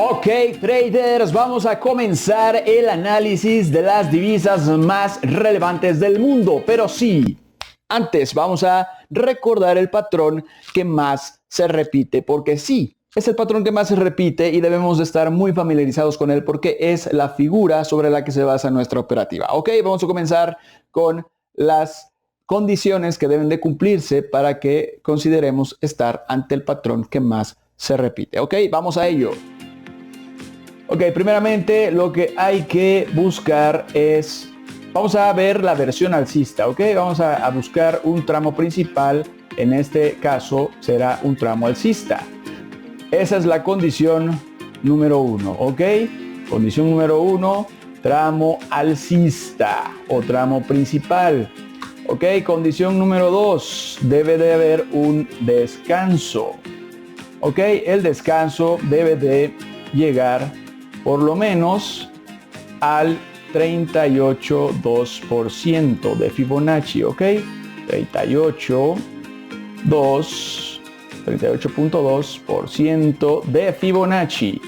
Ok, traders, vamos a comenzar el análisis de las divisas más relevantes del mundo. Pero sí, antes vamos a recordar el patrón que más se repite, porque sí, es el patrón que más se repite y debemos de estar muy familiarizados con él porque es la figura sobre la que se basa nuestra operativa. Ok, vamos a comenzar con las condiciones que deben de cumplirse para que consideremos estar ante el patrón que más se repite. Ok, vamos a ello. Ok, primeramente lo que hay que buscar es, vamos a ver la versión alcista, ok, vamos a buscar un tramo principal, en este caso será un tramo alcista. Esa es la condición número 1, ok, condición número 1, tramo alcista o tramo principal. Ok, condición número 2, debe de haber un descanso. Ok, el descanso debe de llegar por lo menos al 38.2% de Fibonacci, ¿ok? 38.2% de Fibonacci.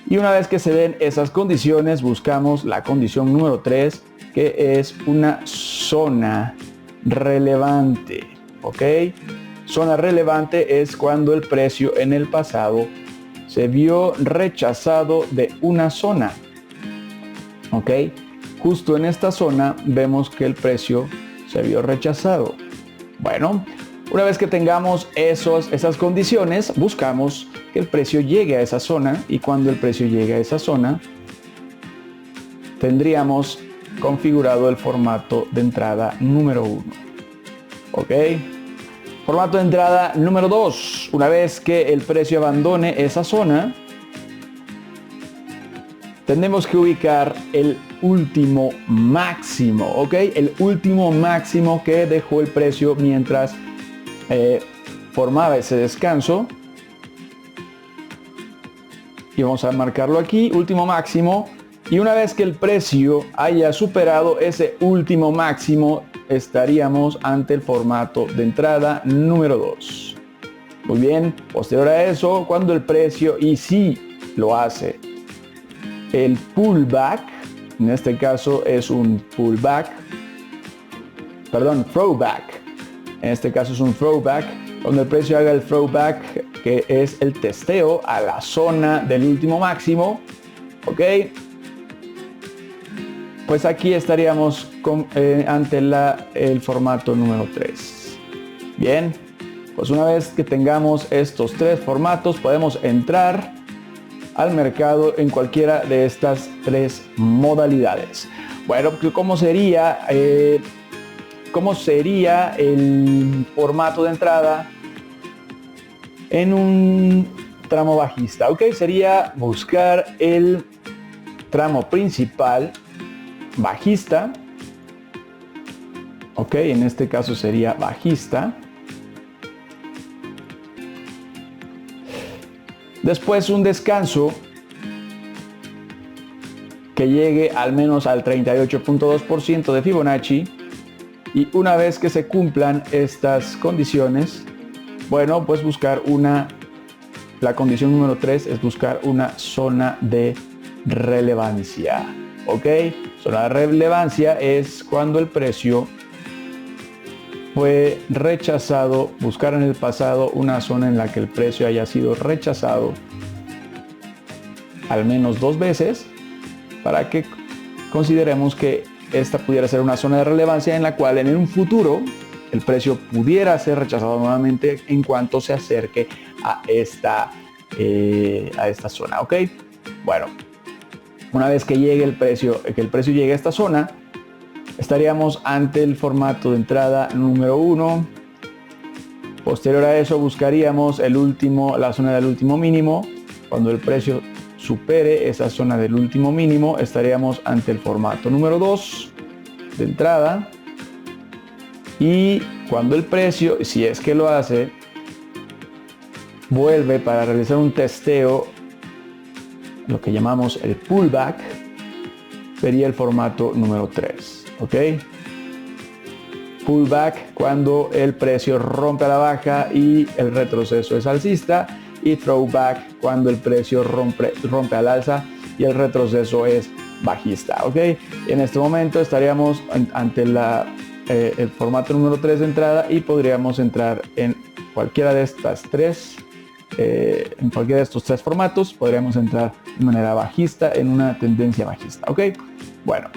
Y una vez que se den esas condiciones, buscamos la condición número 3, que es una zona relevante, ¿ok? Zona relevante es cuando el precio en el pasado se vio rechazado de una zona, ¿ok? Justo en esta zona vemos que el precio se vio rechazado. Bueno, una vez que tengamos esas condiciones, buscamos que el precio llegue a esa zona y cuando el precio llegue a esa zona, tendríamos configurado el formato de entrada número 1, ¿ok? Formato de entrada número 2. Una vez que el precio abandone esa zona, tenemos que ubicar el último máximo, ¿ok? El último máximo que dejó el precio mientras formaba ese descanso. Y vamos a marcarlo aquí, último máximo. Y una vez que el precio haya superado ese último máximo, estaríamos ante el formato de entrada número 2. Muy bien, posterior a eso, cuando el precio, y si lo hace, el pullback, en este caso es un throwback, en este caso es un throwback, cuando el precio haga el throwback, que es el testeo a la zona del último máximo, ok, pues aquí estaríamos ante el formato número 3. Bien, pues una vez que tengamos estos 3 formatos, podemos entrar al mercado en cualquiera de estas 3 modalidades. Bueno, ¿cómo sería el formato de entrada en un tramo bajista? Ok, sería buscar el tramo principal bajista, ok, en este caso sería bajista. Después un descanso que llegue al menos al 38.2% de Fibonacci. Y una vez que se cumplan estas condiciones, bueno, pues buscar la condición número 3 es buscar una zona de relevancia. ¿Ok? Zona de relevancia es cuando el precio fue rechazado, buscar en el pasado una zona en la que el precio haya sido rechazado al menos 2 veces para que consideremos que esta pudiera ser una zona de relevancia en la cual en un futuro el precio pudiera ser rechazado nuevamente en cuanto se acerque a esta zona, ¿ok? Bueno, una vez que llegue el precio llegue a esta zona, estaríamos ante el formato de entrada número 1. Posterior a eso buscaríamos la zona del último mínimo. Cuando el precio supere esa zona del último mínimo, estaríamos ante el formato número 2 de entrada. Y cuando el precio, si es que lo hace, vuelve para realizar un testeo, lo que llamamos el pullback, sería el formato número 3, ¿ok? Pullback cuando el precio rompe a la baja y el retroceso es alcista, y throwback cuando el precio rompe al alza y el retroceso es bajista, ¿ok? En este momento estaríamos ante el formato número 3 de entrada y podríamos entrar en cualquiera de estas tres, en cualquiera de estos tres formatos podríamos entrar de manera bajista en una tendencia bajista, ¿ok? Bueno,